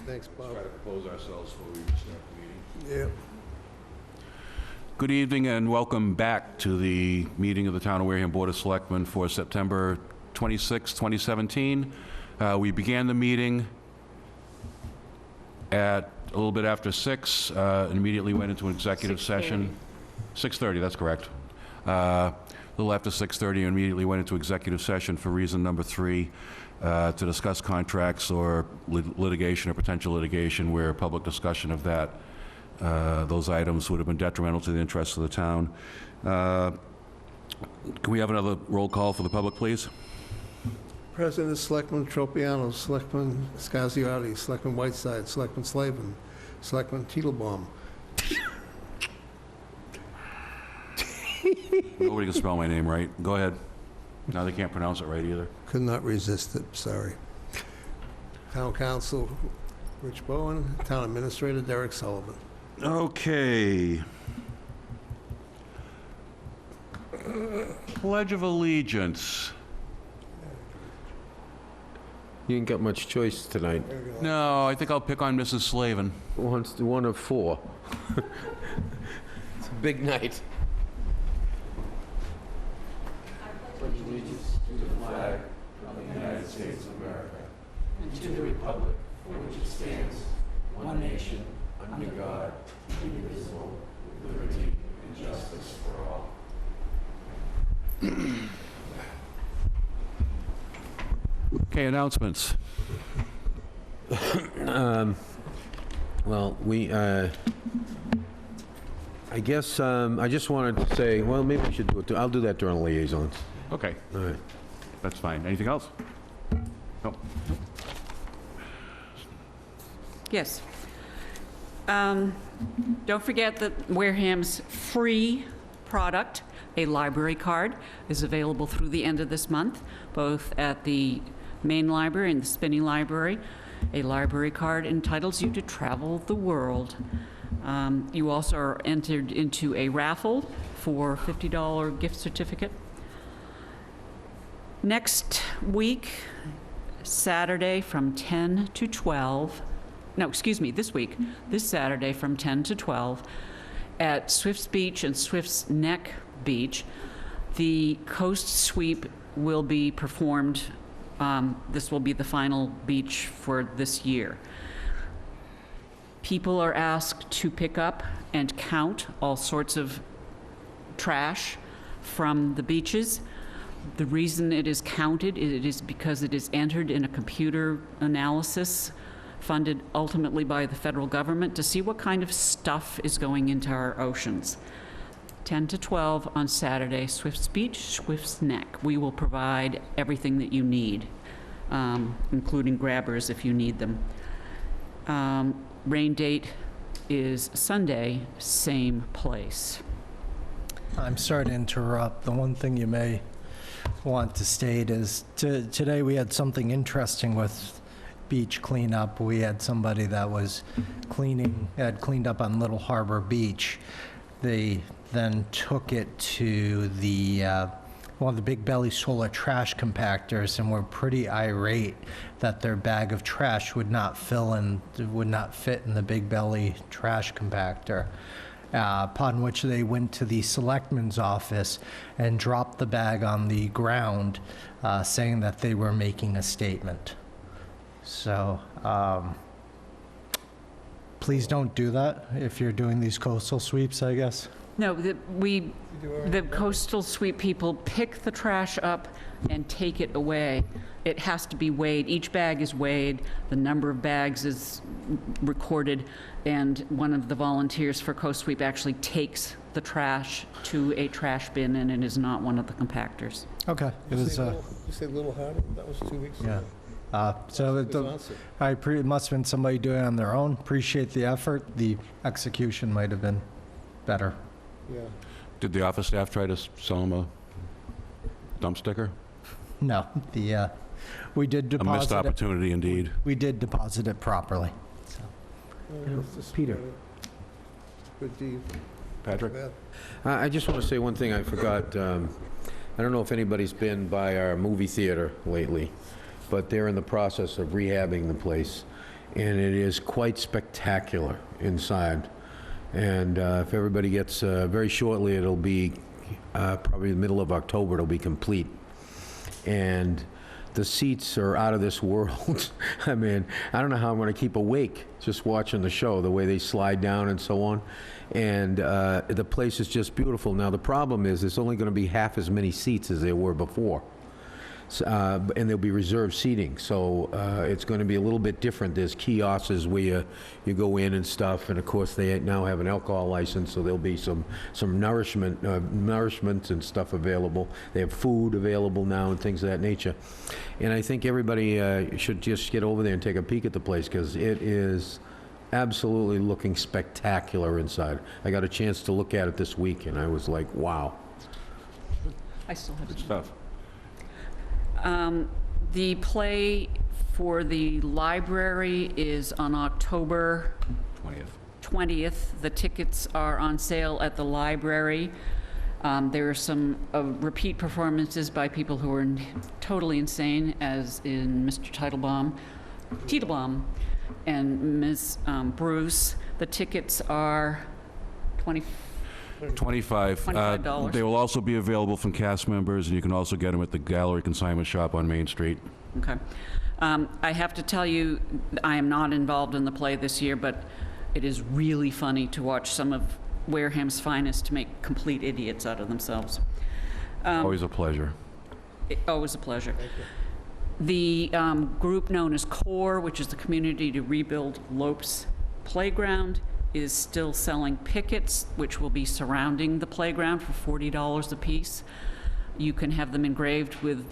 Thanks, Bob. Try to compose ourselves before we start the meeting. Yeah. Good evening and welcome back to the meeting of the Town of Wareham Board of Selectmen for September 26, 2017. We began the meeting at a little bit after 6 and immediately went into an executive session. 6:30, that's correct. A little after 6:30 and immediately went into executive session for reason number 3, to discuss contracts or litigation or potential litigation where public discussion of that, those items would have been detrimental to the interests of the town. Can we have another roll call for the public, please? President is Selectman Tropiano, Selectman Scasiotti, Selectman Whiteside, Selectman Slavin, Selectman Titelbaum. Nobody can spell my name right. Go ahead. No, they can't pronounce it right either. Could not resist it, sorry. Town Council Rich Bowen, Town Administrator Derek Sullivan. Okay. Pledge of Allegiance. You ain't got much choice tonight. No, I think I'll pick on Mrs. Slavin. One of 4. It's a big night. Okay, announcements. Well, I guess, I just wanted to say, well, maybe we should do it, I'll do that during liaisons. Okay, All right. that's fine. Anything else? No. Yes. Don't forget that Wareham's free product, a library card, is available through the end of this month, both at the main library and the Spinney Library. A library card entitles you to travel the world. You also are entered into a raffle for a $50 gift certificate. Next week, Saturday from 10 to 12, no, excuse me, this week, this Saturday from 10 to 12, at Swift's Beach and Swift's Neck Beach, the coast sweep will be performed. This will be the final beach for this year. People are asked to pick up and count all sorts of trash from the beaches. The reason it is counted, it is because it is entered in a computer analysis funded ultimately by the federal government to see what kind of stuff is going into our oceans. 10 to 12 on Saturday, Swift's Beach, Swift's Neck. We will provide everything that you need, including grabbers if you need them. Rain date is Sunday, same place. I'm sorry to interrupt. The one thing you may want to state is today we had something interesting with beach cleanup. We had somebody that was had cleaned up on Little Harbor Beach. They then took it to the one of the Big Belly solar trash compactors and were pretty irate that their bag of trash would not fit in the Big Belly trash compactor. Upon which they went to the selectman's office and dropped the bag on the ground, saying that they were making a statement. So please don't do that if you're doing these coastal sweeps, I guess. No, the coastal sweep people pick the trash up and take it away. It has to be weighed. Each bag is weighed. The number of bags is recorded, and one of the volunteers for Coast Sweep actually takes the trash to a trash bin, and it is not one of the compactors. Okay. It was. You say Little Harbor? That was 2 weeks ago. Yeah. So it must have been somebody doing it on their own. Appreciate the effort. The execution might have been better. Yeah. Did the office staff try to sell him a dump sticker? No, we did deposit A missed it. opportunity indeed. We did deposit it properly. So. It's just Peter. Good deed. Patrick? Bad. I just want to say one thing I forgot. I don't know if anybody's been by our movie theater lately, but they're in the process of rehabbing the place. and it is quite spectacular inside. And if everybody gets, very shortly, it'll be, probably the middle of October, it'll be complete. And the seats are out of this world. I mean, I don't know how I'm going to keep awake just watching the show, the way they slide down and so on. And the place is just beautiful. Now, the problem is there's only going to be half as many seats as there were before. And there'll be reserved seating, so it's going to be a little bit different. There's kiosks where you go in and stuff, and of course they now have an alcohol license, so there'll be some nourishment and stuff available. They have food available now and things of that nature. And I think everybody should just get over there and take a peek at the place, because it is absolutely looking spectacular inside. I got a chance to look at it this week, and I was like, wow. I still have Good stuff. The play for the library is on October 20th. The tickets are on sale at the library. There are some repeat performances by people who are totally insane, as in Mr. Teitelbaum and Ms. Bruce. The tickets are $25. They will also be available from cast members, and you can also get them at the Gallery Consignment Shop on Main Street. Okay. I have to tell you, I am not involved in the play this year, but it is really funny to watch some of Wareham's finest make complete idiots out of themselves. Always a pleasure. Always a pleasure. The group known as CORE, which is the Community to Rebuild Lopes Playground, is still selling pickets, which will be surrounding the playground for $40 a piece. You can have them engraved with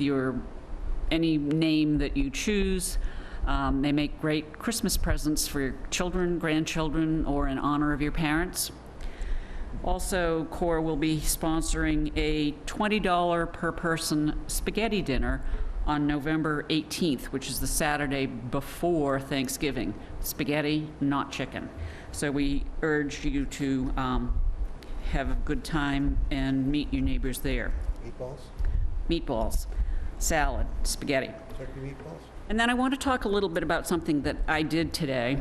any name that you choose. They make great Christmas presents for your children, grandchildren, or in honor of your parents. Also, CORE will be sponsoring a $20 per person spaghetti dinner on November 18th, which is the Saturday before Thanksgiving. Spaghetti, not chicken. So we urge you to have a good time and meet your neighbors there. Meatballs? Meatballs, salad, spaghetti. Turkey meatballs? And then I want to talk a little bit about something that I did today,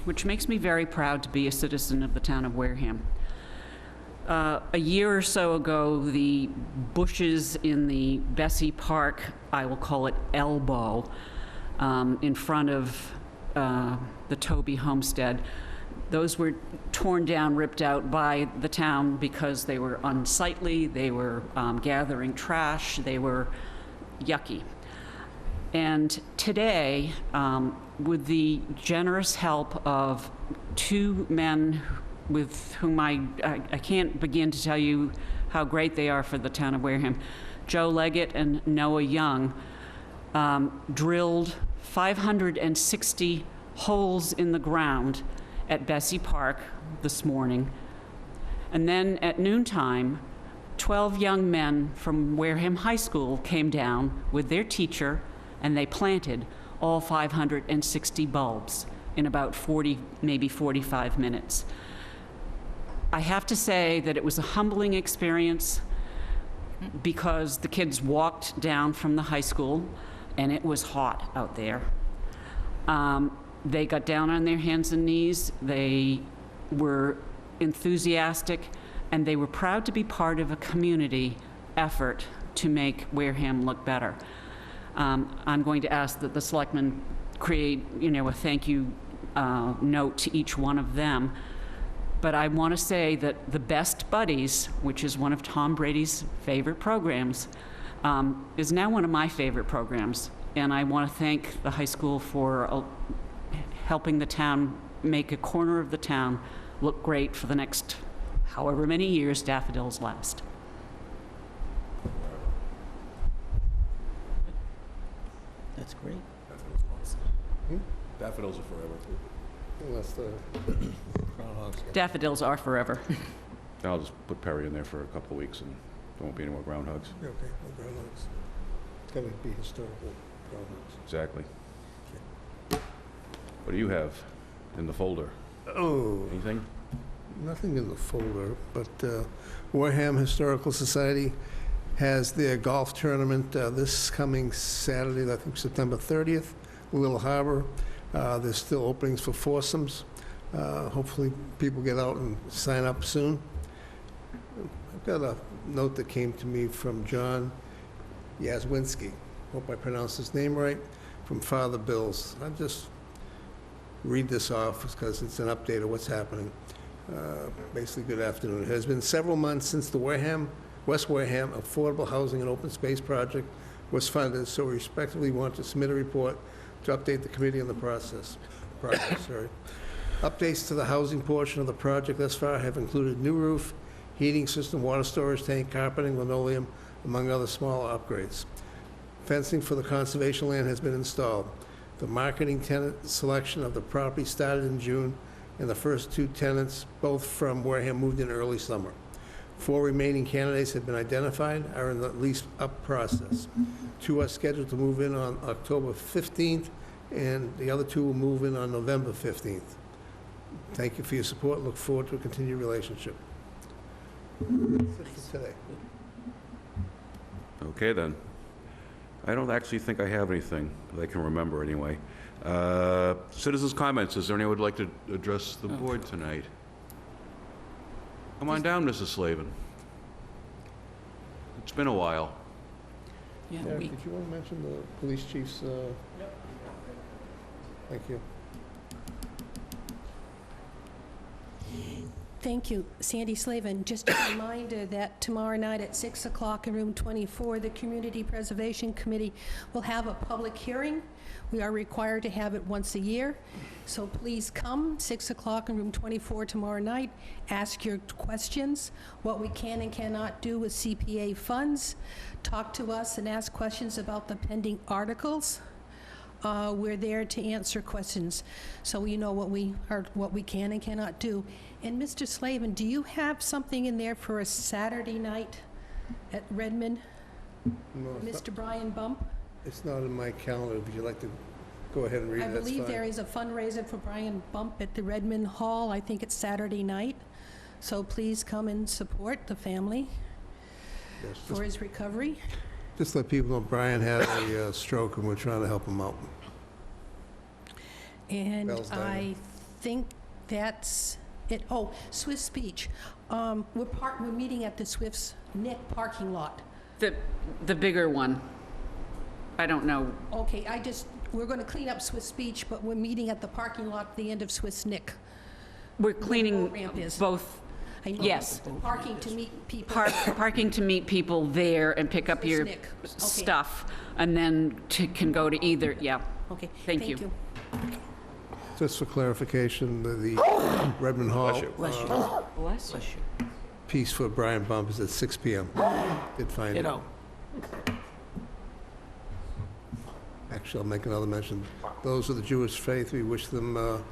which makes me very proud to be a citizen of the town of Wareham. A year or so ago, the bushes in the Bessie Park, I will call it elbow, in front of the Toby homestead, those were torn down, ripped out by the town because they were unsightly, they were gathering trash, they were yucky. And today, with the generous help of two men with whom I can't begin to tell you how great they are for the town of Wareham, Joe Leggett and Noah Young, drilled 560 holes in the ground at Bessie Park this morning. And then at noontime, 12 young men from Wareham High School came down with their teacher, and they planted all 560 bulbs in about 40, maybe 45 minutes. I have to say that it was a humbling experience because the kids walked down from the high school, and it was hot out there. They got down on their hands and knees, they were enthusiastic, and they were proud to be part of a community effort to make Wareham look better. I'm going to ask that the selectmen create, a thank you note to each one of them. But I want to say that the Best Buddies, which is one of Tom Brady's favorite programs, is now one of my favorite programs. And I want to thank the high school for helping the town make a corner of the town look great for the next however many years daffodils last. That's great. Daffodils are forever. Unless the groundhogs get... Daffodils are forever. I'll just put Perry in there for a couple of weeks, and there won't be any more groundhogs. Okay, no groundhogs. It's going to be historical groundhogs. Exactly. What do you have in the folder? Oh, Anything? nothing in the folder, but Wareham Historical Society has their golf tournament this coming Saturday, I think September 30th, Little Harbor. There's still openings for foursomes. Hopefully, people get out and sign up soon. I've got a note that came to me from John Yazwinski. Hope I pronounced his name right, from Father Bill's. I'll just read this off because it's an update of what's happening. Basically, good afternoon. It has been several months since the West Wareham Affordable Housing and Open Space Project was funded, so we respectively want to submit a report to update the committee on the progress. Updates to the housing portion of the project thus far have included new roof, heating system, water storage tank, carpeting, linoleum, among other smaller upgrades. Fencing for the conservation land has been installed. The marketing tenant selection of the property started in June, and the first 2 tenants, both from Wareham, moved in early summer. 4 remaining candidates have been identified, are in the lease-up process. 2 are scheduled to move in on October 15th, and the other 2 will move in on November 15th. Thank you for your support. Look forward to a continued relationship. That's it for today. Okay, then. I don't actually think I have anything that I can remember, anyway. Citizens' comments. Is there anyone who would like to address the board tonight? Come on down, Mrs. Slavin. It's been a while. Yeah, Eric, did you want to mention the police chief's? Thank you. Thank you. Sandy Slavin. Just a reminder that tomorrow night at 6 o'clock in room 24, the Community Preservation Committee will have a public hearing. We are required to have it once a year. So please come, 6 o'clock in room 24 tomorrow night. Ask your questions, what we can and cannot do with CPA funds. Talk to us and ask questions about the pending articles. We're there to answer questions, so we know what we can and cannot do. And Mr. Slavin, do you have something in there for a Saturday night at Redmond? No, Mr. Brian Bump? it's not in my calendar. Would you like to go ahead and read it? I That's believe fine. there is a fundraiser for Brian Bump at the Redmond Hall. I think it's Saturday night. So please come and support the family Yes, for his recovery. just let people know Brian had a stroke, and we're trying to help him out. And Bell's Diner. I think that's it. Oh, Swift's Speech. We're meeting at the Swift's Nick parking lot. The bigger one. I don't know. Okay, we're going to clean up Swift's Beach, but we're meeting at the parking lot at the end of Swift's Nick. We're boat cleaning ramp is. both, I know. yes. Parking to meet people. Parking to meet people there and pick up your Swift's Nick. Okay. stuff, and then can go to either, yeah. Okay, Thank you. Just for clarification, the Redmond Hall Bless you. piece for Brian Bump is at 6 p.m. Did find it. Actually, I'll make another mention. Those of the Jewish faith, we wish them,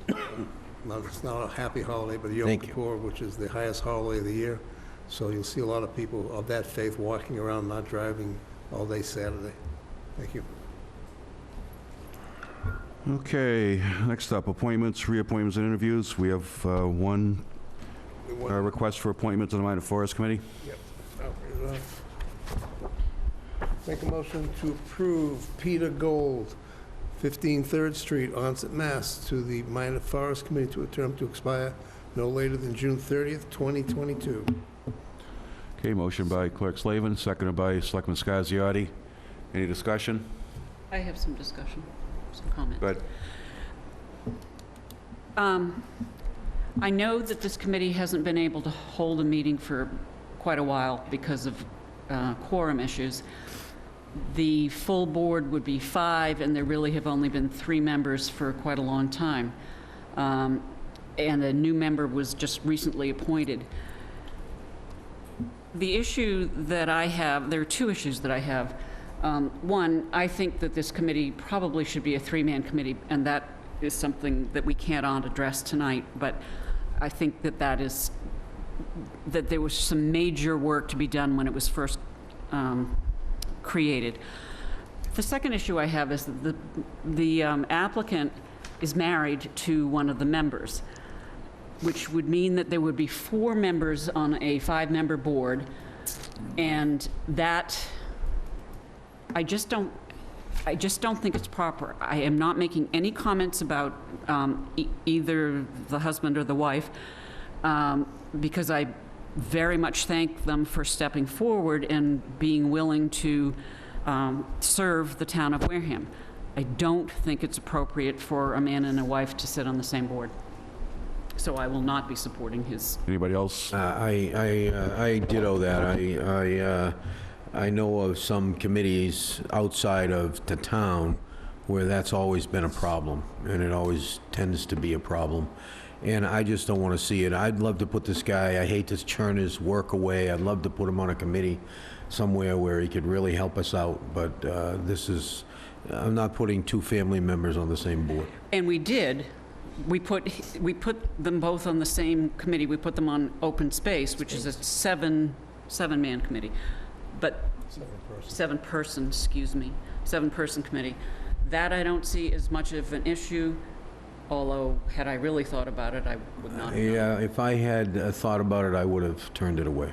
it's not a happy holiday, but Yom Thank you. Kippur, which is the highest holiday of the year. So you'll see a lot of people of that faith walking around, not driving all day Saturday. Thank you. Okay, next up, appointments, reappointments, and interviews. We have one request for appointment to the Minor Forest Committee. Yep. I'll read it off. Make a motion to approve Peter Gold, 15 3rd Street, Onset, Mass., to the Minor Forest Committee to a term to expire no later than June 30th, 2022. Okay, motion by Clerk Slavin, seconded by Selectman Scasiotti. Any discussion? I have some discussion, some comments. Go ahead. I know that this committee hasn't been able to hold a meeting for quite a while because of quorum issues. The full board would be 5, and there really have only been 3 members for quite a long time. And a new member was just recently appointed. The issue that I have, there are 2 issues that I have. One, I think that this committee probably should be a 3-man committee, and that is something that we can't address tonight, but I think that that there was some major work to be done when it was first created. The second issue I have is that the applicant is married to one of the members, which would mean that there would be 4 members on a 5-member board, and that I just don't, I just don't think it's proper. I am not making any comments about either the husband or the wife, because I very much thank them for stepping forward and being willing to serve the town of Wareham. I don't think it's appropriate for a man and a wife to sit on the same board. So I will not be supporting his. Anybody else? I ditto that. I know of some committees outside of the town where that's always been a problem, and it always tends to be a problem. And I just don't want to see it. I'd love to put this guy, I hate to churn his work away, I'd love to put him on a committee somewhere where he could really help us out, but I'm not putting two family members on the same board. And we did. We put them both on the same committee. We put them on open space, which is a seven-man committee. But seven-person committee. That I don't see as much of an issue, although had I really thought about it, I would not have done it. Yeah, if I had thought about it, I would have turned it away.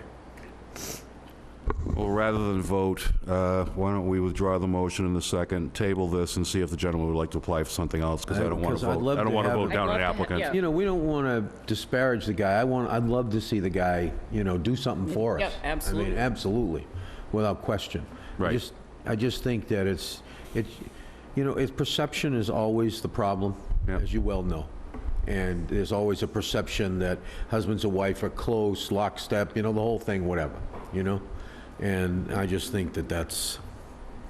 Well, rather than vote, why don't we withdraw the motion in the second, table this, and see if the gentleman would like to apply for something else, because I don't want to Because I'd vote. love I don't to want to have vote it. down I'd an love to have- applicant. yeah. You know, we don't want to disparage the guy. I'd love to see the guy, do something for us. Yep, absolutely. I mean, absolutely, without question. Right. I just think that it's perception is always the problem, Yep. as you well know. And there's always a perception that husbands and wife are close, lockstep, the whole thing, whatever, And I just think that that's,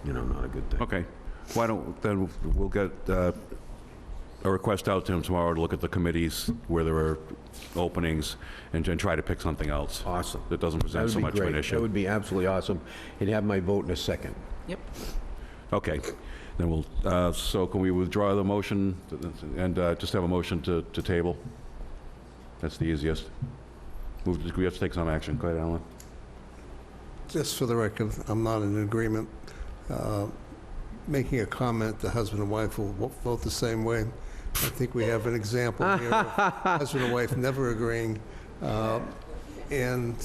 not a good thing. Okay. Why don't, then we'll get a request out to him tomorrow to look at the committees where there are openings and try to pick something else. Awesome. That doesn't That present would so be much of an great. issue. That would be absolutely awesome. He'd have my vote in a second. Yep. Okay, then we'll, so can we withdraw the motion and just have a motion to table? That's the easiest. We have to take some action. Go ahead, Alan. Just for the record, I'm not in agreement. Making a comment, the husband and wife will vote the same way. I think we have an example here of husband and wife never agreeing. And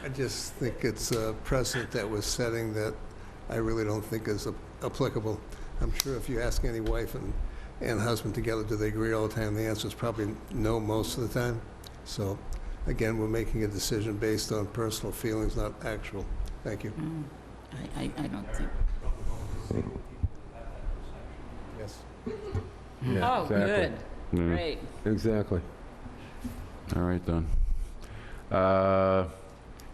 I just think it's a precedent that we're setting that I really don't think is applicable. I'm sure if you ask any wife and husband together, do they agree all the time? The answer is probably no most of the time. So, again, we're making a decision based on personal feelings, not actual. Thank you. I don't think. Yes. Yeah, Oh, exactly. good. Yeah. Great. Exactly. All right, then.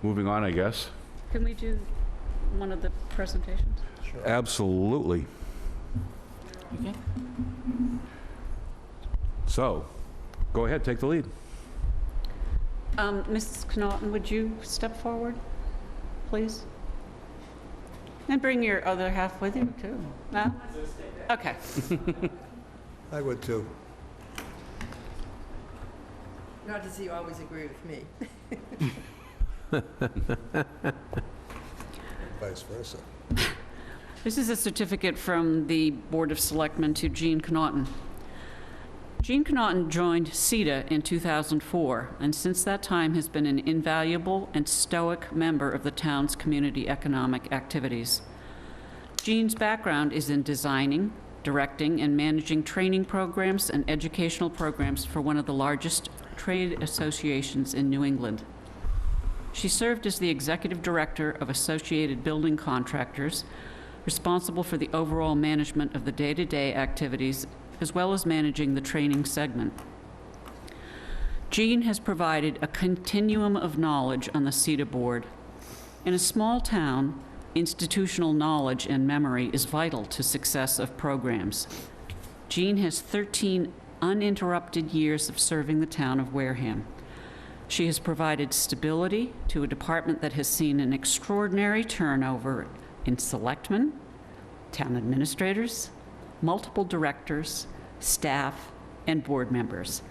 Moving on, I guess. Can we do one of the presentations? Absolutely. Okay. So, go ahead, take the lead. Mrs. Connaughton, would you step forward, please? And bring your other half with you, too. No? Okay. I would too. Not does he always agree with me. Vice versa. This is a certificate from the Board of Selectmen to Jean Connaughton. Jean Connaughton joined CETA in 2004, and since that time has been an invaluable and stoic member of the town's community economic activities. Jean's background is in designing, directing, and managing training programs and educational programs for one of the largest trade associations in New England. She served as the executive director of Associated Building Contractors, responsible for the overall management of the day-to-day activities, as well as managing the training segment. Jean has provided a continuum of knowledge on the CETA board. In a small town, institutional knowledge and memory is vital to success of programs. Jean has 13 uninterrupted years of serving the town of Wareham. She has provided stability to a department that has seen an extraordinary turnover in selectmen, town administrators, multiple directors, staff, and board members.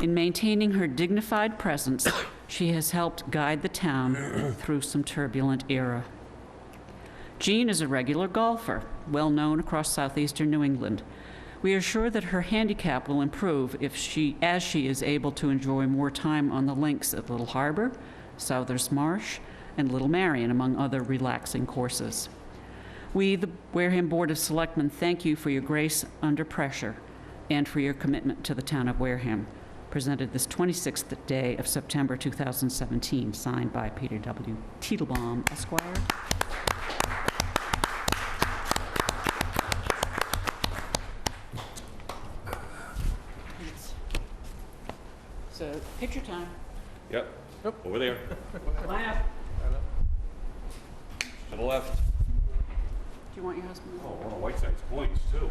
In maintaining her dignified presence, she has helped guide the town through some turbulent era. Jean is a regular golfer, well known across southeastern New England. We are sure that her handicap will improve as she is able to enjoy more time on the links at Little Harbor, Southers Marsh, and Little Marion, among other relaxing courses. We, the Wareham Board of Selectmen, thank you for your grace under pressure and for your commitment to the town of Wareham. Presented this 26th day of September 2017, signed by Peter W. Titelbaum, Esquire. So, picture time. Yep. Over there. Line up. To the left. Do you want your husband? Oh, one of Whiteside's points, too.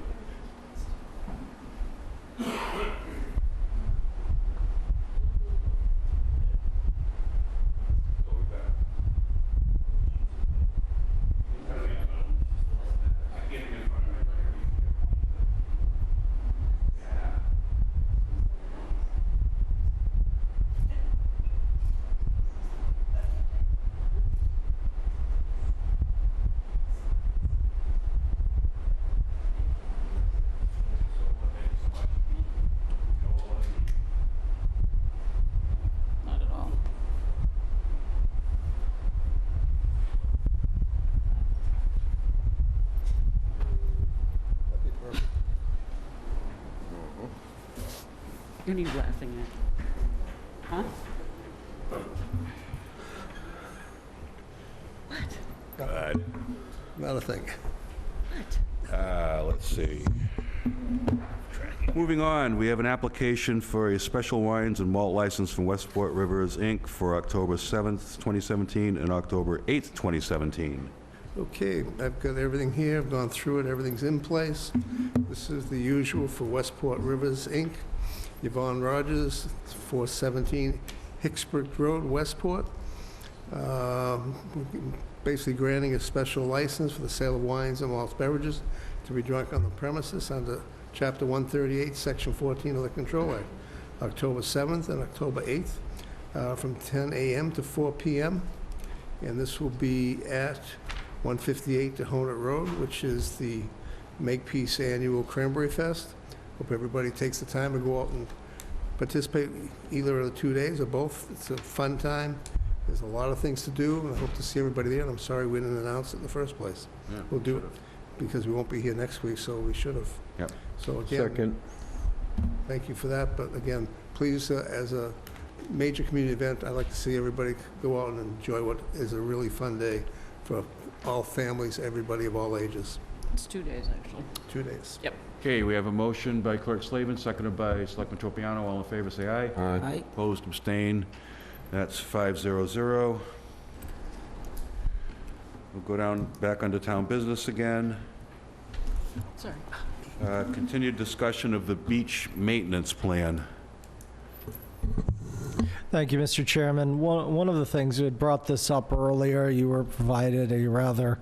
Not at all. What are you laughing at? Huh? God. Not a thing. Let's see. Moving on, we have an application for a special wines and malt license from Westport Rivers, Inc. for October 7th, 2017 and October 8th, 2017. Okay, I've got everything here, I've gone through it, everything's in place. This is the usual for Westport Rivers, Inc. Yvonne Rogers, 417 Hicksbrook Road, Westport. Basically granting a special license for the sale of wines and malt beverages to be drunk on the premises under Chapter 138, Section 14 of the Control Act, October 7th and October 8th, from 10 a.m. to 4 p.m. And this will be at 158 Tohonet Road, which is the Makepeace Annual Cranberry Fest. Hope everybody takes the time to go out and participate either of the 2 days or both. It's a fun time. There's a lot of things to do, and I hope to see everybody there, and I'm sorry we didn't announce it in the first place. Yeah, We'll do it because we won't be here next week, so we should have. Yep. So again, Second. thank you for that, but again, please, as a major community event, I'd like to see everybody go out and enjoy what is a really fun day for all families, everybody of all ages. It's 2 days, actually. 2 days. Okay, we have a motion by Clerk Slavin, seconded by Selectman Tropiano. All in favor, say aye. Aye. Opposed, abstained. That's 500. We'll go down, back under town business again. Sorry. Continued discussion of the beach maintenance plan. Thank you, Mr. Chairman. One of the things, we had brought this up earlier, you were provided a rather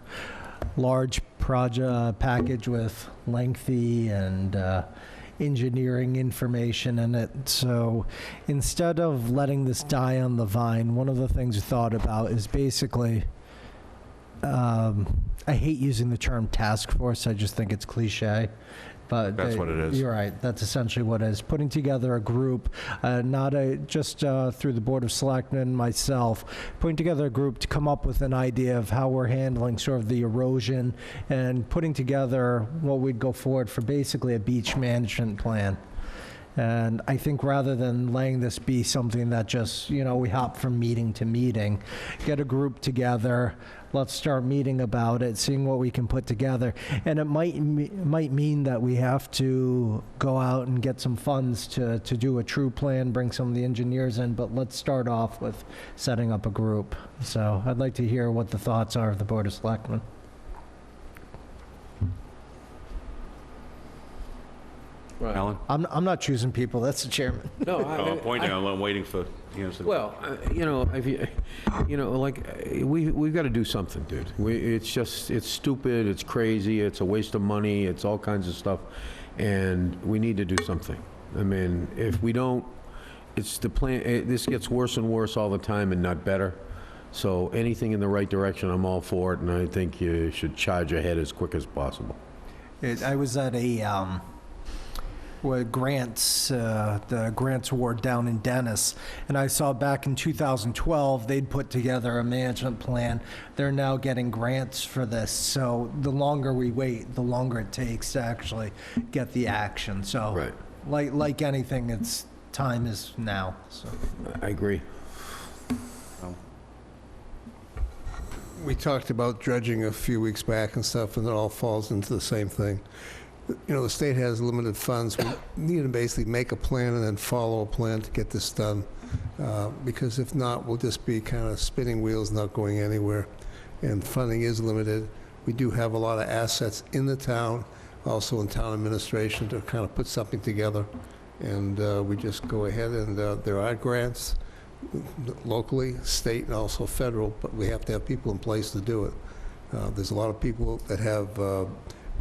large project package with lengthy and engineering information in it. So instead of letting this die on the vine, one of the things we thought about is basically, I hate using the term task force, I just think it's cliche. But That's what it is. You're right. That's essentially what it is. Putting together a group, not just through the Board of Selectmen, myself, putting together a group to come up with an idea of how we're handling sort of the erosion and putting together what we'd go forward for basically a beach management plan. And I think rather than letting this be something that just, we hop from meeting to meeting, get a group together, let's start meeting about it, seeing what we can put together. And it might mean that we have to go out and get some funds to do a true plan, bring some of the engineers in, but let's start off with setting up a group. So I'd like to hear what the thoughts are of the Board of Selectmen. Alan? I'm not choosing people, that's the chairman. No, I'm pointing, I'm waiting for answer. Well, we've got to do something, dude. It's stupid, it's crazy, it's a waste of money, it's all kinds of stuff, and we need to do something. I mean, if we don't, it's the plan, this gets worse and worse all the time and not better. So anything in the right direction, I'm all for it, and I think you should charge ahead as quick as possible. I was at with grants, the grants award down in Dennis. And I saw back in 2012, they'd put together a management plan. They're now getting grants for this. So the longer we wait, the longer it takes to actually get the action. So Right. like anything, time is now, so. I agree. We talked about dredging a few weeks back and stuff, and it all falls into the same thing. You know, the state has limited funds. We need to basically make a plan and then follow a plan to get this done. Because if not, we'll just be kind of spinning wheels, not going anywhere. And funding is limited. We do have a lot of assets in the town, also in town administration, to kind of put something together. And we just go ahead, and there are grants locally, state, and also federal, but we have to have people in place to do it. There's a lot of people that have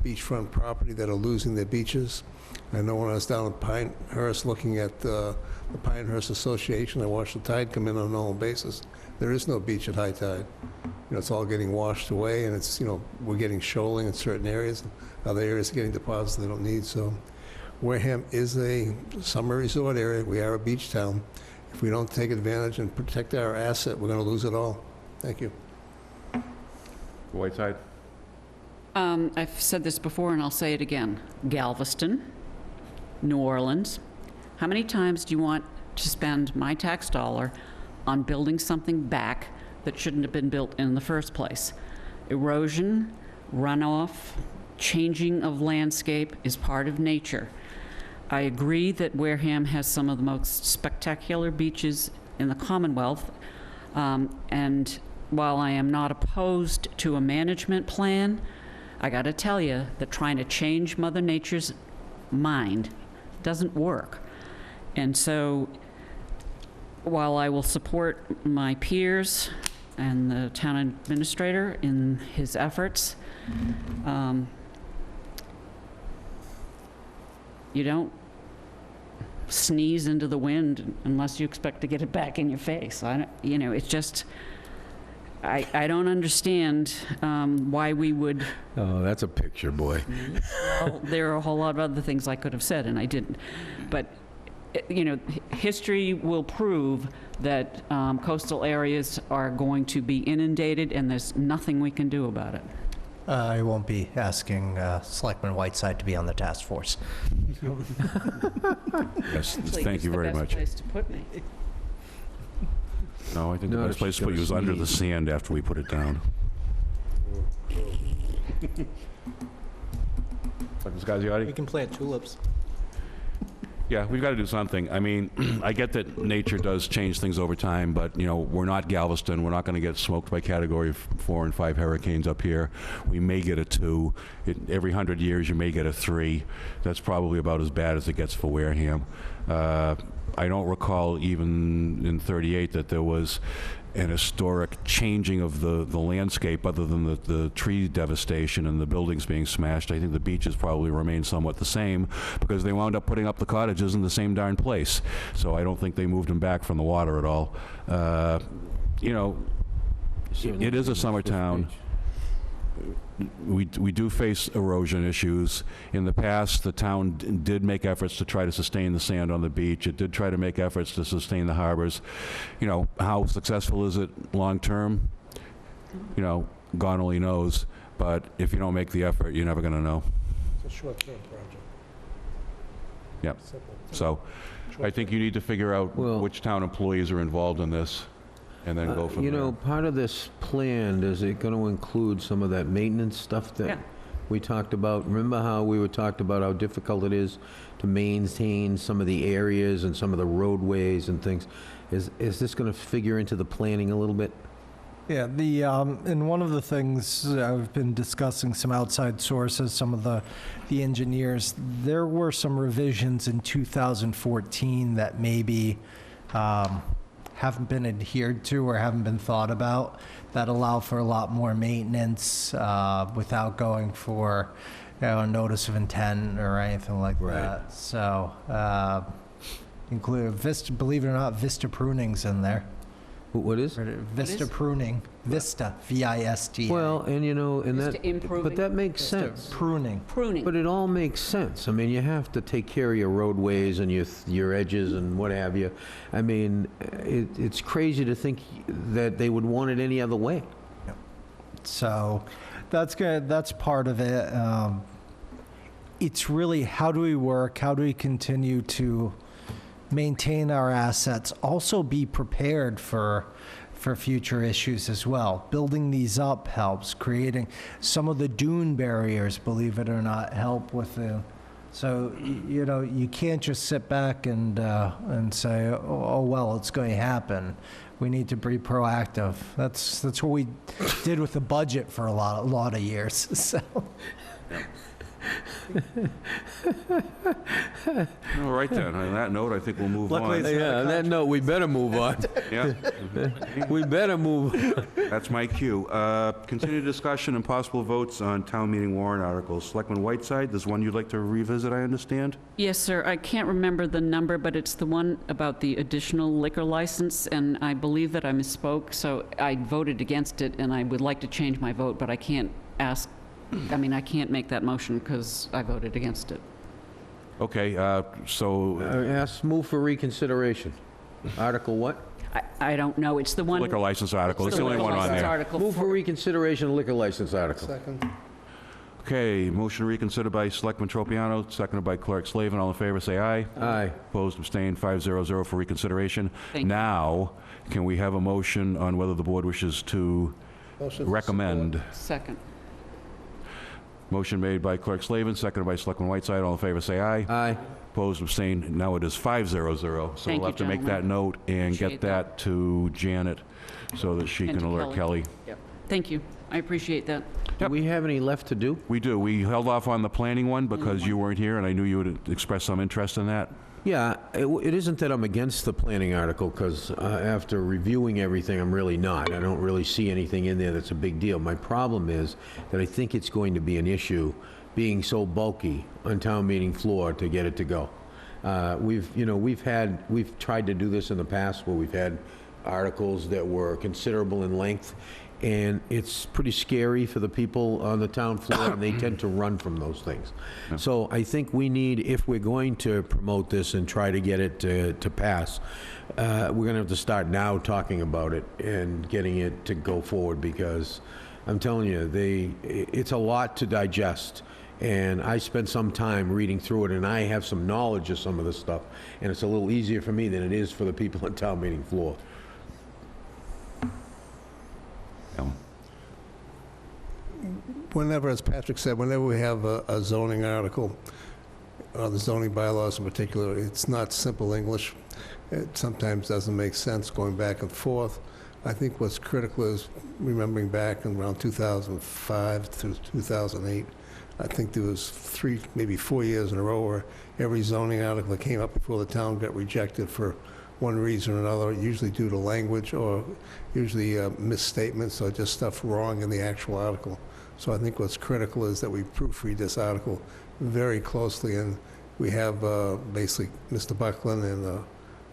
beachfront property that are losing their beaches. I know when I was down at Pinehurst looking at the Pinehurst Association, I watched the tide come in on a normal basis. There is no beach at high tide. You know, it's all getting washed away, and it's, you know, we're getting shoaling in certain areas. Other areas are getting deposits they don't need. So Wareham is a summer resort area. We are a beach town. If we don't take advantage and protect our asset, we're going to lose it all. Thank you. Whiteside? I've said this before, and I'll say it again. Galveston, New Orleans. How many times do you want to spend my tax dollar on building something back that shouldn't have been built in the first place? Erosion, runoff, changing of landscape is part of nature. I agree that Wareham has some of the most spectacular beaches in the Commonwealth, and while I am not opposed to a management plan, I got to tell you that trying to change Mother Nature's mind doesn't work. And so, while I will support my peers and the town administrator in his efforts, you don't sneeze into the wind unless you expect to get it back in your face. You know, it's just, I don't understand why we would. Oh, that's a picture, boy. Well, there are a whole lot of other things I could have said, and I didn't. But, you know, history will prove that coastal areas are going to be inundated, and there's nothing we can do about it. I won't be asking Selectman Whiteside to be on the task force. Yes, Actually, thank it's you very the much. best place to put me. No, I think the Not best if place she's to put you gonna is under the sneeze. sand after we put it down. Selectman Scasiotti? We can plant tulips. Yeah, we've got to do something. I mean, I get that nature does change things over time, but, you know, we're not Galveston. We're not going to get smoked by Category 4 and 5 hurricanes up here. We may get a 2. Every 100 years, you may get a 3. That's probably about as bad as it gets for Wareham. I don't recall even in '38 that there was an historic changing of the landscape other than the tree devastation and the buildings being smashed. I think the beaches probably remain somewhat the same because they wound up putting up the cottages in the same darn place. So I don't think they moved them back from the water at all. You know, it is a summer town. We do face erosion issues. In the past, the town did make efforts to try to sustain the sand on the beach. It did try to make efforts to sustain the harbors. You know, how successful is it long-term? You know, God only knows. But if you don't make the effort, you're never going to know. It's a short-term project. Yep. Simple. So I think you need to figure out Well- which town employees are involved in this and then go from You there. know, part of this plan, is it going to include some of that maintenance stuff Yeah. that we talked about? Remember how we talked about how difficult it is to maintain some of the areas and some of the roadways and things? Is this going to figure into the planning a little bit? Yeah, and one of the things I've been discussing some outside sources, some of the engineers, there were some revisions in 2014 that maybe haven't been adhered to or haven't been thought about that allow for a lot more maintenance without going for, you know, a notice of intent or anything like that. So, include believe it or not, vista pruning's in there. What is? Vista is? pruning, Vista, V-I-S-T. Well, and and Just that, improving. but that makes sense. Pruning. Pruning. But it all makes sense. I mean, you have to take care of your roadways and your edges and what have you. I mean, it's crazy to think that they would want it any other way. So that's good. That's part of it. It's really how do we work? How do we continue to maintain our assets? Also be prepared for future issues as well. Building these up helps. Creating some of the dune barriers, believe it or not, help with the. So you can't just sit back and say, oh well, it's going to happen. We need to be proactive. That's what we did with the budget for a lot of years. So. All right then, on that note, I think we'll move on. Yeah, on that note, we better move on. Yeah, We better move. that's my cue. Continued discussion and possible votes on town meeting warrant articles. Selectman Whiteside, there's one you'd like to revisit, I understand? Yes, sir. I can't remember the number, but it's the one about the additional liquor license, and I believe that I misspoke, so I voted against it, and I would like to change my vote, but I can't I can't make that motion because I voted against it. Okay, so Move for reconsideration. Article what? I don't know. It's the one. liquor license article, it's the only liquor one on license there. article Move for for- reconsideration liquor license article. Second. Okay, motion reconsidered by Selectman Tropiano, seconded by Clerk Slavin. All in favor, say aye. Aye. Opposed, abstained, 500 for reconsideration. Thank you. Now, can we have a motion on whether the board wishes to Motion for recommend? Second. Motion made by Clerk Slavin, seconded by Selectman Whiteside. All in favor, say aye. Aye. Opposed, abstained. Now it is 500. So Thank we'll you, have to make that gentlemen. note and Appreciate get that to Janet so that she And can to alert Kelly. Yep. Thank you. I appreciate that. Do we have any left to do? We do. We held off on the planning one because you weren't here, and I knew you would express some interest in that. Yeah, it isn't that I'm against the planning article, because after reviewing everything, I'm really not. I don't really see anything in there that's a big deal. My problem is that I think it's going to be an issue being so bulky on town meeting floor to get it to go. We've tried to do this in the past where we've had articles that were considerable in length, and it's pretty scary for the people on the town floor, and they tend to run from those things. So I think we need, if we're going to promote this and try to get it to pass, we're going to have to start now talking about it and getting it to go forward, because I'm telling you, it's a lot to digest. And I spent some time reading through it, and I have some knowledge of some of this stuff, and it's a little easier for me than it is for the people on town meeting floor. Whenever, as Patrick said, whenever we have a zoning article, or the zoning bylaws in particular, it's not simple English. It sometimes doesn't make sense going back and forth. I think what's critical is remembering back in around 2005 through 2008, I think there was 3, maybe 4 years in a row where every zoning article that came up before the town got rejected for one reason or another, usually due to language or usually misstatements or just stuff wrong in the actual article. So I think what's critical is that we proofread this article very closely, and we have basically Mr. Buckland and the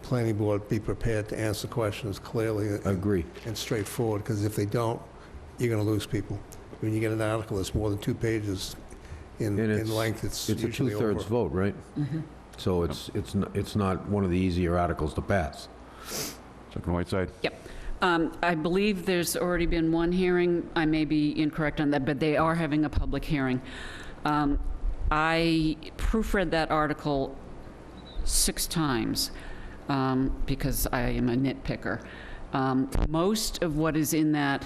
planning board be prepared to answer questions clearly Agree. and straightforward, because if they don't, you're going to lose people. When you get an article that's more than 2 pages in length, it's It's a usually two-thirds over. vote, right? So it's not one of the easier articles to pass. Selectman Whiteside? Yep. I believe there's already been one hearing. I may be incorrect on that, but they are having a public hearing. I proofread that article 6 times because I am a nitpicker. Most of what is in that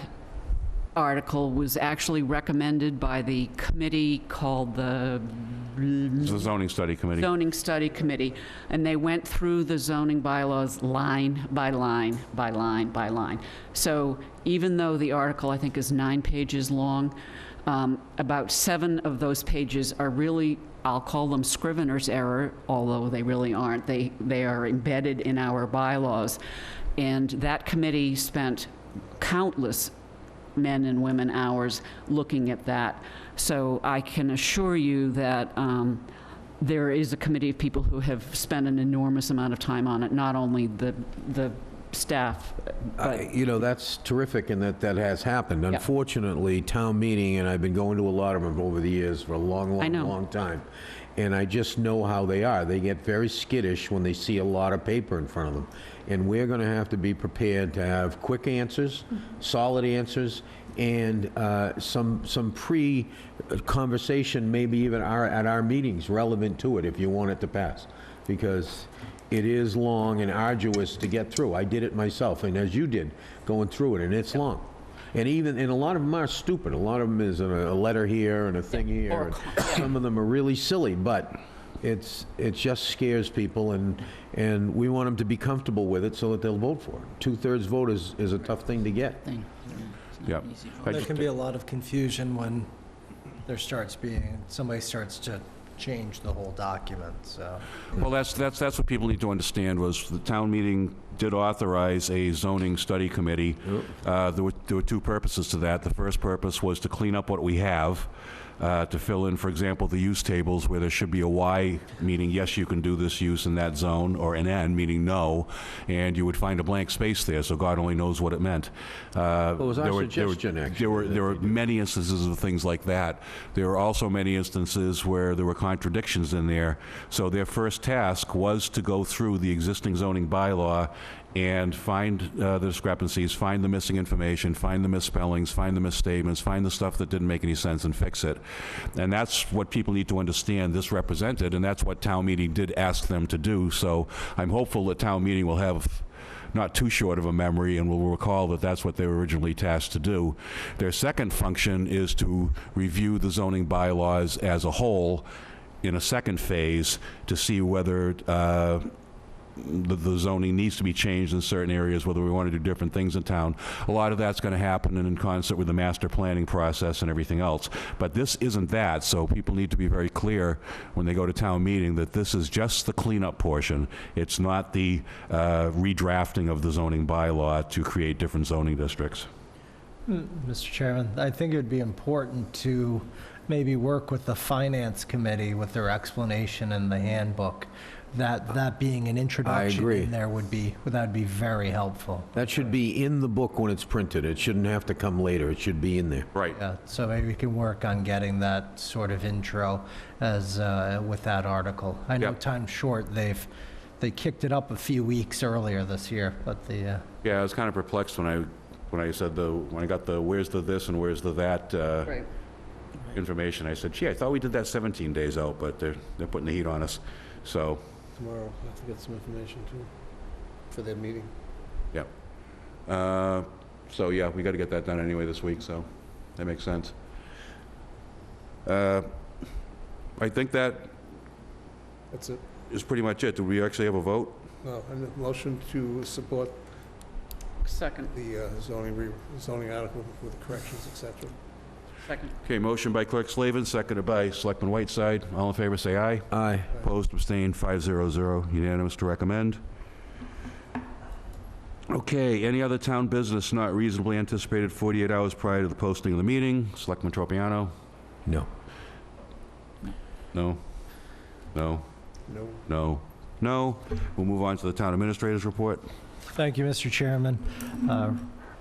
article was actually recommended by the committee called the It's the zoning study committee. Zoning Study Committee, and they went through the zoning bylaws line by line, by line, by line. So even though the article, I think, is 9 pages long, about 7 of those pages are really, I'll call them scrivener's error, although they really aren't. They are embedded in our bylaws. And that committee spent countless men and women hours looking at that. So I can assure you that there is a committee of people who have spent an enormous amount of time on it, not only the staff. But You know, that's terrific and that has happened. Yeah. Unfortunately, town meeting, and I've been going to a lot of them over the years for a long, I long, know. long time. And I just know how they are. They get very skittish when they see a lot of paper in front of them. And we're going to have to be prepared to have quick answers, solid answers, and some pre-conversation, maybe even at our meetings, relevant to it if you want it to pass. Because it is long and arduous to get through. I did it myself, and as you did, going through it, and it's long. And a lot of them are stupid. A lot of them is a letter here and a thing here. Or a and co- some of them are really silly, but it just scares people, and we want them to be comfortable with it so that they'll vote for it. Two-thirds vote is a tough thing to get. Thing. It's Yeah. not easy. I There just- can be a lot of confusion when somebody starts to change the whole document, so. Well, that's what people need to understand, was the town meeting did authorize a zoning study committee. There were two purposes to that. The first purpose was to clean up what we have, to fill in, for example, the use tables where there should be a Y, meaning yes, you can do this use in that zone, or an N, meaning no, and you would find a blank space there, so God only knows what it meant. It was our suggestion, actually. There were many instances of things like that. There were also many instances where there were contradictions in there. So their first task was to go through the existing zoning bylaw and find the discrepancies, find the missing information, find the misspellings, find the misstatements, find the stuff that didn't make any sense and fix it. And that's what people need to understand this represented, and that's what town meeting did ask them to do. So I'm hopeful that town meeting will have not too short of a memory and will recall that that's what they were originally tasked to do. Their second function is to review the zoning bylaws as a whole in a second phase to see whether the zoning needs to be changed in certain areas, whether we want to do different things in town. A lot of that's going to happen in concert with the master planning process and everything else. But this isn't that, so people need to be very clear when they go to town meeting that this is just the cleanup portion. It's not the redrafting of the zoning bylaw to create different zoning districts. Mr. Chairman, I think it would be important to maybe work with the Finance Committee with their explanation in the handbook. That being an introduction agree. in there would be very helpful. That should be in the book when it's printed. It shouldn't have to come later. It should be in there. Right. Yeah, so maybe we can work on getting that sort of intro as, with that article. I know Yep. time's short, they kicked it up a few weeks earlier this year, but Yeah, I was kind of perplexed when I said when I got the where's the this and where's the that Right. information. I said, gee, I thought we did that 17 days out, but they're putting the heat on us. So, Tomorrow, I'll have to get some information too, for their meeting. so yeah, we got to get that done anyway this week, so that makes sense. I think that That's it. is pretty much it. Do we actually have a vote? No, and a motion to support Second. the zoning article with corrections, et cetera. Second. Okay, motion by Clerk Slavin, seconded by Selectman Whiteside. All in favor, say aye. Aye. Opposed, abstained, 500, unanimous to recommend. Okay, any other town business not reasonably anticipated 48 hours prior to the posting of the meeting? Selectman Tropiano? No. No? No? No. No? No? We'll move on to the town administrator's report. Thank you, Mr. Chairman.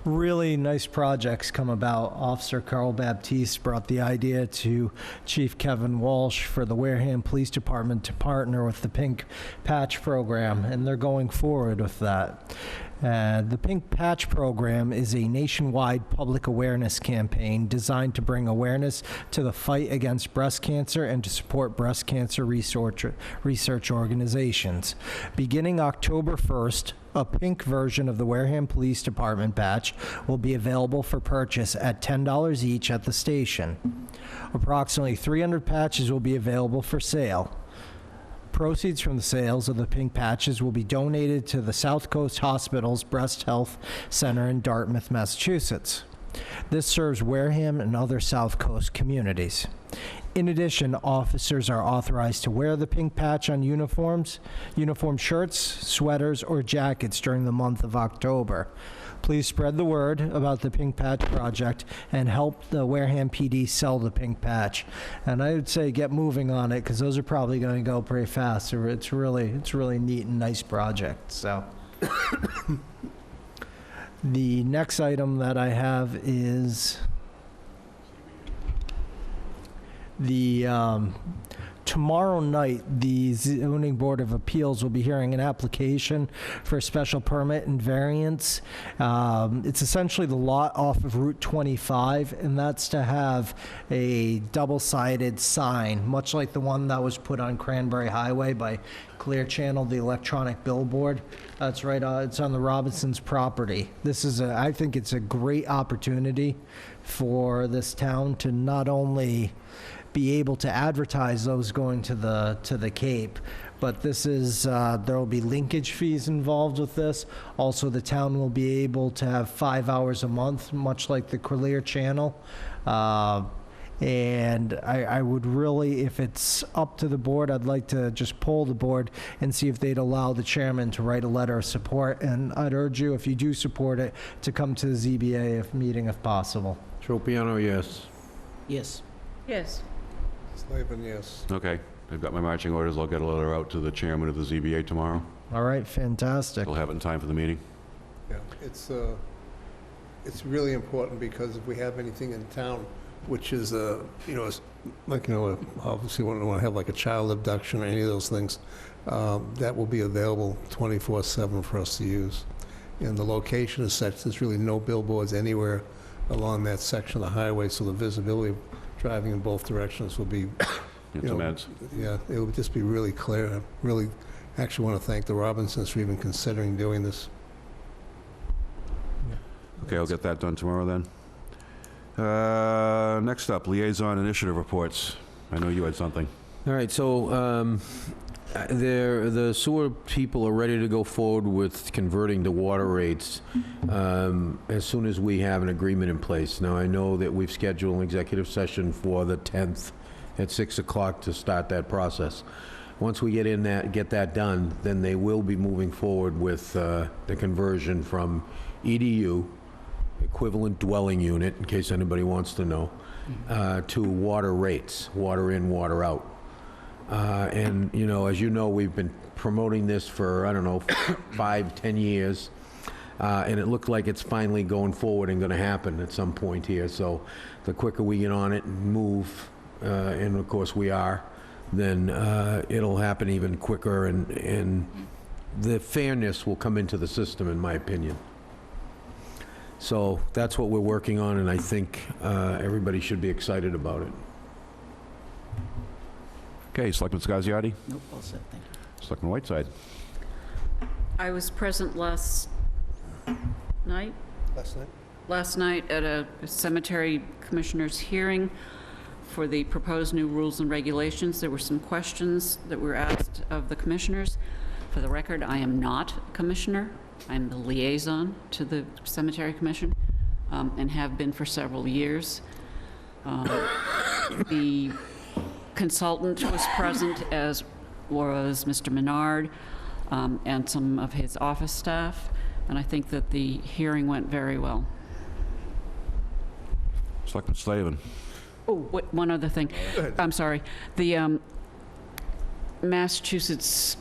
Really nice projects come about. Officer Carl Baptiste brought the idea to Chief Kevin Walsh for the Wareham Police Department to partner with the Pink Patch Program, and they're going forward with that. The Pink Patch Program is a nationwide public awareness campaign designed to bring awareness to the fight against breast cancer and to support breast cancer research organizations. Beginning October 1st, a pink version of the Wareham Police Department patch will be available for purchase at $10 each at the station. Approximately 300 patches will be available for sale. Proceeds from the sales of the pink patches will be donated to the South Coast Hospital's Breast Health Center in Dartmouth, Massachusetts. This serves Wareham and other South Coast communities. In addition, officers are authorized to wear the pink patch on uniform shirts, sweaters, or jackets during the month of October. Please spread the word about the Pink Patch Project and help the Wareham PD sell the pink patch. And I would say get moving on it, because those are probably going to go pretty fast. It's really neat and nice project, so. The next item that I have is the, tomorrow night, the Zoning Board of Appeals will be hearing an application for a special permit and variance. It's essentially the lot off of Route 25, and that's to have a double-sided sign, much like the one that was put on Cranberry Highway by Clear Channel, the electronic billboard. That's right, it's on the Robinsons' property. This is, I think it's a great opportunity for this town to not only be able to advertise those going to the Cape, but this is, there will be linkage fees involved with this. Also, the town will be able to have 5 hours a month, much like the Clear Channel. And I would really, if it's up to the board, I'd like to just poll the board and see if they'd allow the chairman to write a letter of support. And I'd urge you, if you do support it, to come to the ZBA meeting if possible. Tropiano, yes. Yes. Yes. Slavin, yes. Okay, I've got my marching orders. I'll get a letter out to the chairman of the ZBA tomorrow. All right, fantastic. We'll have it in time for the meeting. Yeah, it's really important because if we have anything in town, which is, like, obviously we don't want to have like a child abduction or any of those things, that will be available 24/7 for us to use. And the location is such, there's really no billboards anywhere along that section of the highway, so the visibility driving in both directions will be, It's immense. yeah, it will just be really clear. I really actually want to thank the Robinsons for even considering doing this. Okay, I'll get that done tomorrow then. Next up, liaison initiative reports. I know you had something. All right, so the sewer people are ready to go forward with converting to water rates as soon as we have an agreement in place. Now, I know that we've scheduled an executive session for the 10th at 6 o'clock to start that process. Once we get that done, then they will be moving forward with the conversion from EDU, equivalent dwelling unit, in case anybody wants to know, to water rates, water in, water out. And, as you know, we've been promoting this for, 5-10 years, and it looked like it's finally going forward and going to happen at some point here. So the quicker we get on it and move, and of course we are, then it'll happen even quicker, and the fairness will come into the system, in my opinion. So that's what we're working on, and I think everybody should be excited about it. Okay, Selectman Scasiotti? Nope, all set, thank you. Selectman Whiteside? I was present last night Last night? at a cemetery commissioner's hearing for the proposed new rules and regulations. There were some questions that were asked of the commissioners. For the record, I am not a commissioner. I'm the liaison to the cemetery commission, and have been for several years. The consultant was present, as was Mr. Menard, and some of his office staff, and I think that the hearing went very well. Selectman Slavin? Oh, one other thing. Go ahead. I'm sorry. The Massachusetts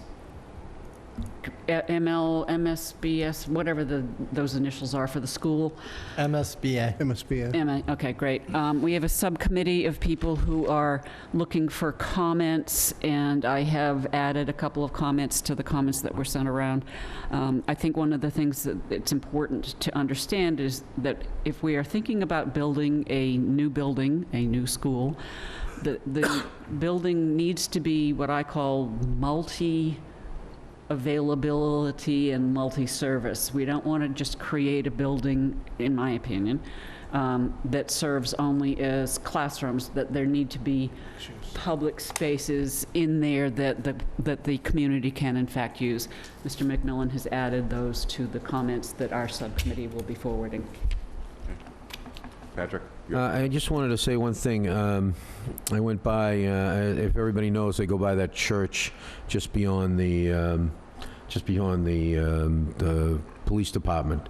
MSBS, whatever those initials are for the school. MSBA. MSBA. Okay, great. We have a subcommittee of people who are looking for comments, and I have added a couple of comments to the comments that were sent around. I think one of the things that it's important to understand is that if we are thinking about building, a new school, the building needs to be what I call multi-availability and multi-service. We don't want to just create a building, in my opinion, that serves only as classrooms, that there need to be public spaces in there that the community can in fact use. Mr. McMillan has added those to the comments that our subcommittee will be forwarding. Patrick? I just wanted to say one thing. I went by, if everybody knows, I go by that church just beyond the police department,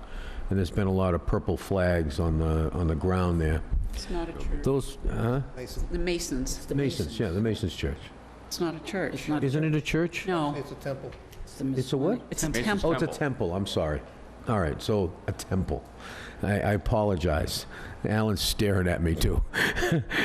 and there's been a lot of purple flags on the ground there. It's not a church. Those, The Masons. the Masons, yeah, the Masons Church. It's not a church. It's not a Isn't it a church? No, It's a temple. It's a what? it's a Mason's temple. Oh, it's a temple, I'm sorry. All right, so a temple. I apologize. Alan's staring at me, too.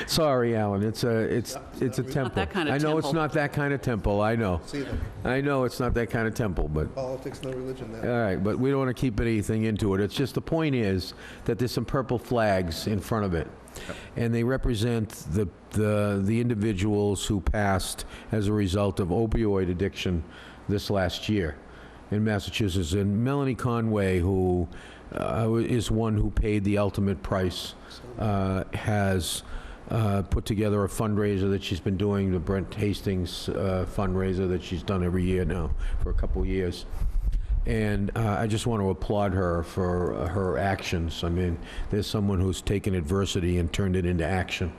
Sorry, Alan, it's a temple. that kind of I know it's temple. not that kind of temple, I know. See them. I know it's not that kind of temple, but, Politics, no religion all there. right, but we don't want to keep anything into it. It's just, the point is that there's some purple flags in front of it. And they represent the individuals who passed as a result of opioid addiction this last year in Massachusetts. And Melanie Conway, who is one who paid the ultimate price, has put together a fundraiser that she's been doing, the Brent Hastings fundraiser that she's done every year now for a couple years. And I just want to applaud her for her actions. I mean, there's someone who's taken adversity and turned it into action.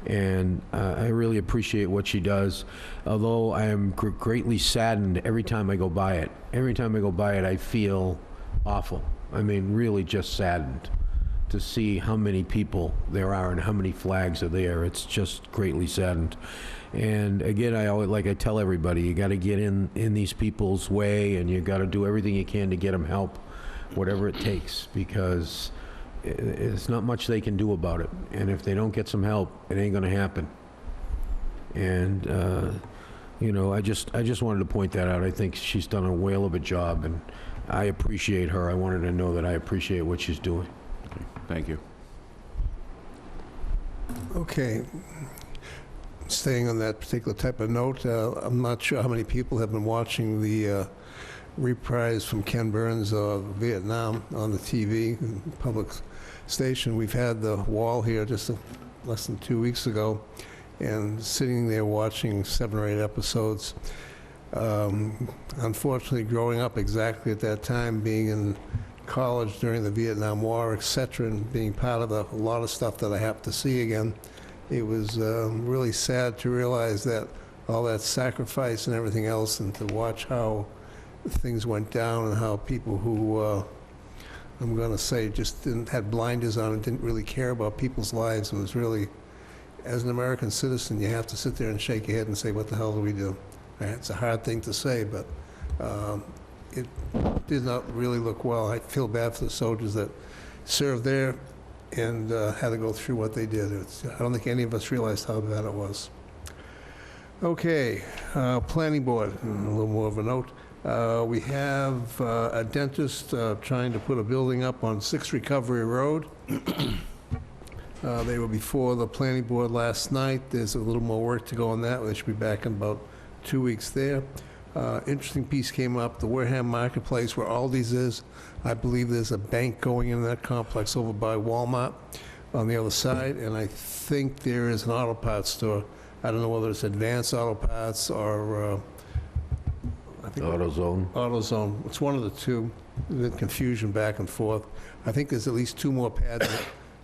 And I really appreciate what she does, although I am greatly saddened every time I go by it. Every time I go by it, I feel awful. I mean, really just saddened to see how many people there are and how many flags are there. It's just greatly saddened. And again, like I tell everybody, you got to get in these people's way, and you got to do everything you can to get them help, whatever it takes, because it's not much they can do about it. And if they don't get some help, it ain't going to happen. And you know, I just wanted to point that out. I think she's done a whale of a job, and I appreciate her. I wanted to know that I appreciate what she's doing. Thank you. Okay. Staying on that particular type of note, I'm not sure how many people have been watching the reprise from Ken Burns of Vietnam on the TV, public station. We've had the wall here just less than 2 weeks ago, and sitting there watching 7 or 8 episodes. Unfortunately, growing up exactly at that time, being in college during the Vietnam War, etc., and being part of a lot of stuff that I have to see again, it was really sad to realize that all that sacrifice and everything else, and to watch how things went down and how people who, I'm going to say, just had blinders on and didn't really care about people's lives. It was really, as an American citizen, you have to sit there and shake your head and say, what the hell do we do? It's a hard thing to say, but it did not really look well. I feel bad for the soldiers that served there and had to go through what they did. I don't think any of us realized how bad it was. Okay, planning board, a little more of a note. We have a dentist trying to put a building up on 6 Recovery Road. They were before the planning board last night. There's a little more work to go on that. They should be back in about 2 weeks there. Interesting piece came up, the Wareham Marketplace where Aldi's is. I believe there's a bank going in that complex over by Walmart on the other side, and I think there is an auto parts store. I don't know whether it's Advanced Auto Parts or I think AutoZone. AutoZone. It's one of the two. There's been confusion back and forth. I think there's at least 2 more pads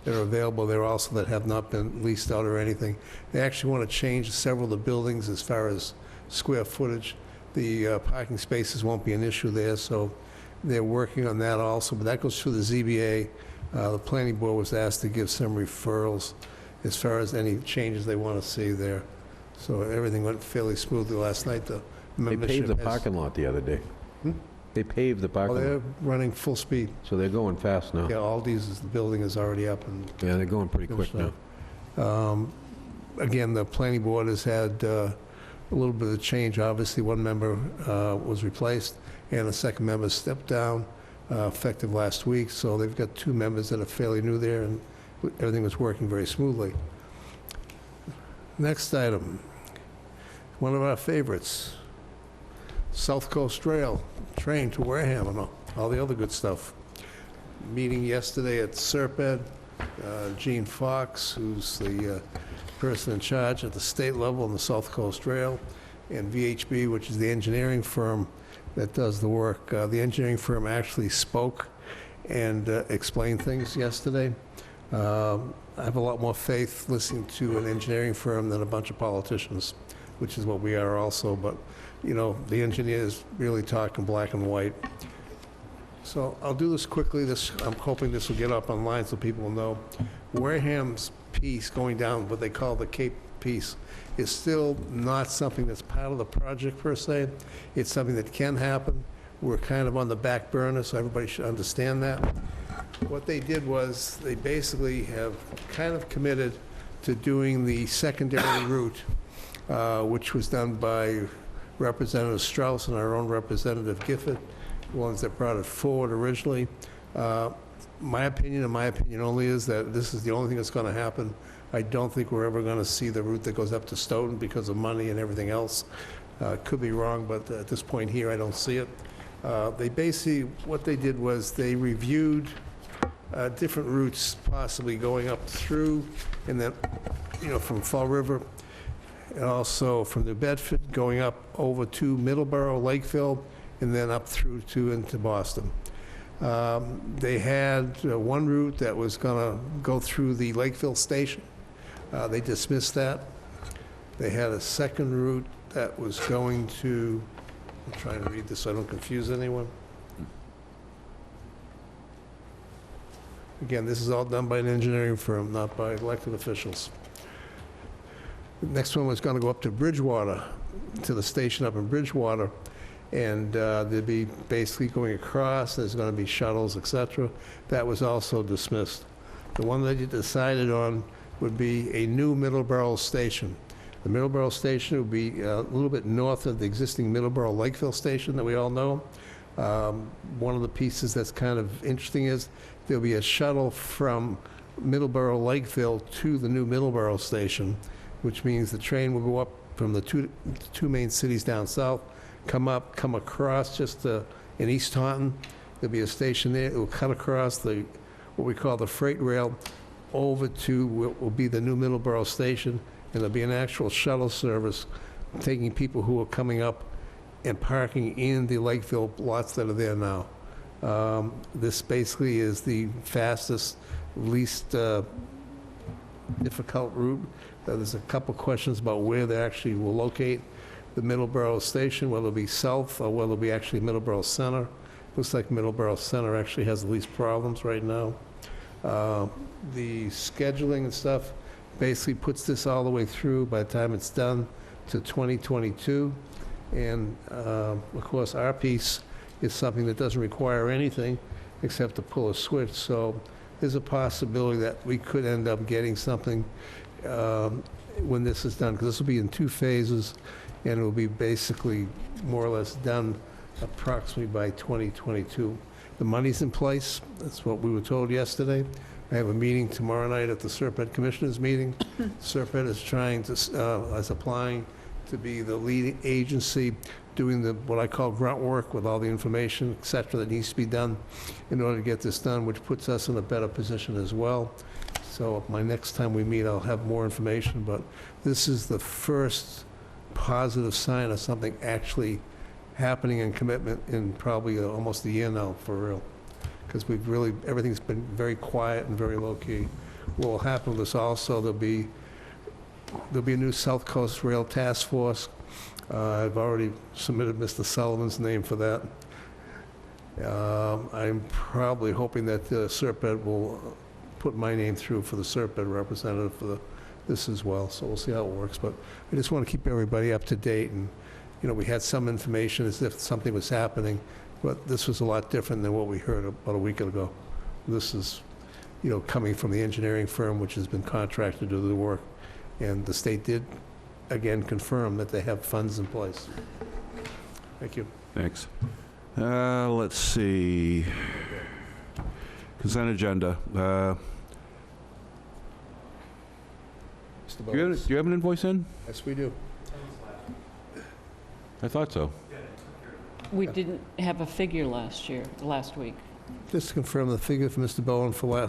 that are available there also that have not been leased out or anything. They actually want to change several of the buildings as far as square footage. The parking spaces won't be an issue there, so they're working on that also, but that goes through the ZBA. The planning board was asked to give some referrals as far as any changes they want to see there. So everything went fairly smoothly last night. The They membership paved the has- parking lot the other day. Hmm? They paved the Oh, parking lot, they're running full speed. so they're going fast now. Yeah, Aldi's, the building is already up and Yeah, they're going pretty quick finished now. Again, the planning board has had a little bit of change. Obviously, one member was replaced, and a second member stepped down effective last week. So they've got 2 members that are fairly new there, and everything was working very smoothly. Next item, one of our favorites, South Coast Rail, train to Wareham, and all the other good stuff. Meeting yesterday at Serped, Gene Fox, who's the person in charge at the state level on the South Coast Rail, and VHB, which is the engineering firm that does the work. The engineering firm actually spoke and explained things yesterday. I have a lot more faith listening to an engineering firm than a bunch of politicians, which is what we are also, but, you know, the engineers really talk in black and white. So I'll do this quickly. I'm hoping this will get up online so people will know. Wareham's piece going down, what they call the Cape piece, is still not something that's part of the project per se. It's something that can happen. were kind of on the back burner, so everybody should understand that. What they did was, they basically have kind of committed to doing the secondary route, which was done by Representative Strauss and our own Representative Gifford, the ones that brought it forward originally. My opinion, and my opinion only, is that this is the only thing that's going to happen. I don't think we're ever going to see the route that goes up to Stoughton because of money and everything else. Could be wrong, but at this point here, I don't see it. They basically, what they did was they reviewed different routes possibly going up through, and then, from Fall River, and also from New Bedford, going up over to Middleborough, Lakeville, and then up through to into Boston. They had one route that was going to go through the Lakeville station. They dismissed that. They had a second route that was going to, I'm trying to read this so I don't confuse anyone. Again, this is all done by an engineering firm, not by elected officials. The next one was going to go up to Bridgewater, to the station up in Bridgewater, and they'd be basically going across, there's going to be shuttles, etc. That was also dismissed. The one that you decided on would be a new Middleborough station. The Middleborough station would be a little bit north of the existing Middleborough Lakeville station that we all know. One of the pieces that's kind of interesting is there'll be a shuttle from Middleborough Lakeville to the new Middleborough station, which means the train will go up from the two main cities down south, come up, come across just in East Taunton. There'll be a station there. It will cut across what we call the freight rail over to what will be the new Middleborough station, and there'll be an actual shuttle service taking people who are coming up and parking in the Lakeville lots that are there now. This basically is the fastest, least difficult route. There's a couple questions about where they actually will locate the Middleborough station, whether it'll be south or whether it'll be actually Middleborough Center. Looks like Middleborough Center actually has the least problems right now. The scheduling and stuff basically puts this all the way through, by the time it's done, to 2022. And of course, our piece is something that doesn't require anything except to pull a switch. So there's a possibility that we could end up getting something when this is done, because this will be in 2 phases, and it will be basically more or less done approximately by 2022. The money's in place. That's what we were told yesterday. I have a meeting tomorrow night at the Serpent Commissioners meeting. Serpent is is applying to be the leading agency doing what I call grunt work with all the information, et cetera, that needs to be done in order to get this done, which puts us in a better position as well. So my next time we meet, I'll have more information, but this is the first positive sign of something actually happening in commitment in probably almost a year now, for real. Because everything's been very quiet and very low-key. What will happen with this also, there'll be a new South Coast Rail Task Force. I've already submitted Mr. Sullivan's name for that. I'm probably hoping that the Serpent will put my name through for the Serpent representative for this as well, so we'll see how it works. But I just want to keep everybody up to date, and, we had some information as if something was happening, but this was a lot different than what we heard about a week ago. This is, coming from the engineering firm, which has been contracted to do the work, and the state did, again, confirm that they have funds in place. Thank you. Thanks. Let's see. Consent agenda. Mr. Do Bowles. you have an invoice in? Yes, we do. I thought so. We didn't have a figure last week. Just to confirm, the figure for Mr. Bowen for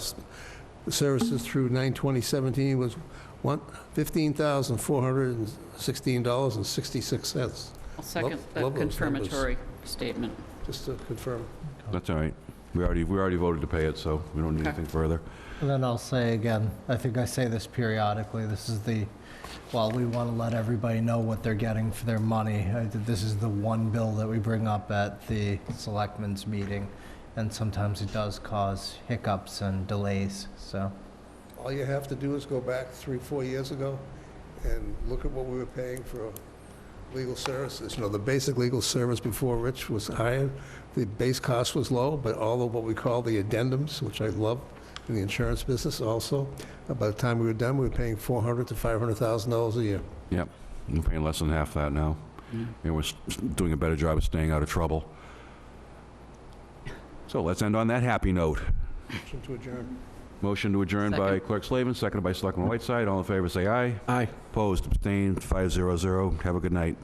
the services through 9/2017 was $15,416.66. I'll second Love that those confirmatory statement. Just to confirm. That's all right. We already voted to pay it, so we don't need Okay. anything further. And then I'll say again, I think I say this periodically, this is while we want to let everybody know what they're getting for their money, this is the one bill that we bring up at the selectmen's meeting, and sometimes it does cause hiccups and delays, so. All you have to do is go back 3-4 years ago and look at what we were paying for legal services. The basic legal service before Rich was hired, the base cost was low, but all of what we call the addendums, which I love in the insurance business also, by the time we were done, we were paying $400,000 to $500,000 a year. Yep, we're paying less than half that now. And we're doing a better job of staying out of trouble. So let's end on that happy note. Motion to adjourn. Motion to adjourn by Second. Clerk Slavin, seconded by Selectman Whiteside. All in favor, say aye. Aye. Opposed, abstained, 500. Have a good night.